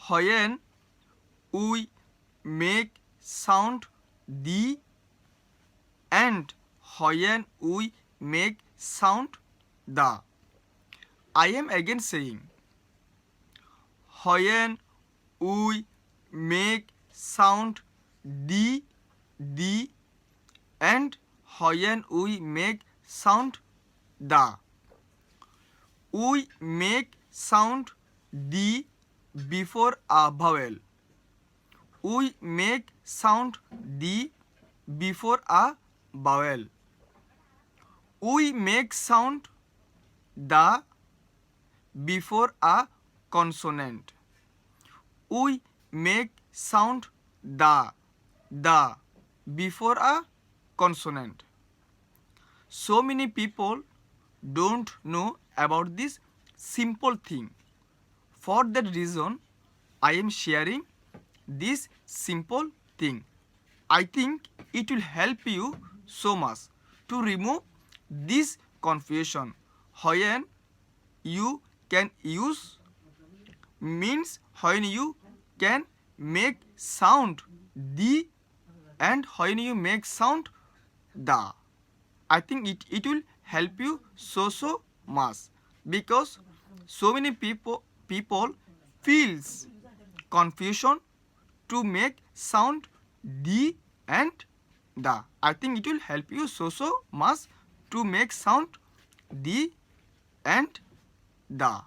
when we make sound the and when we make sound the. I am again saying, when we make sound the and when we make sound the. We make sound the before a vowel. We make sound the before a vowel. We make sound the before a consonant. We make sound the before a consonant. So many people don't know about this simple thing. For that reason, I am sharing this simple thing. I think it will help you so much to remove this confusion. When you can use means when you can make sound the and when you make sound the. I think it will help you so much, because so many people feels confusion to make sound the and the. I think it will help you so much to make sound the and the.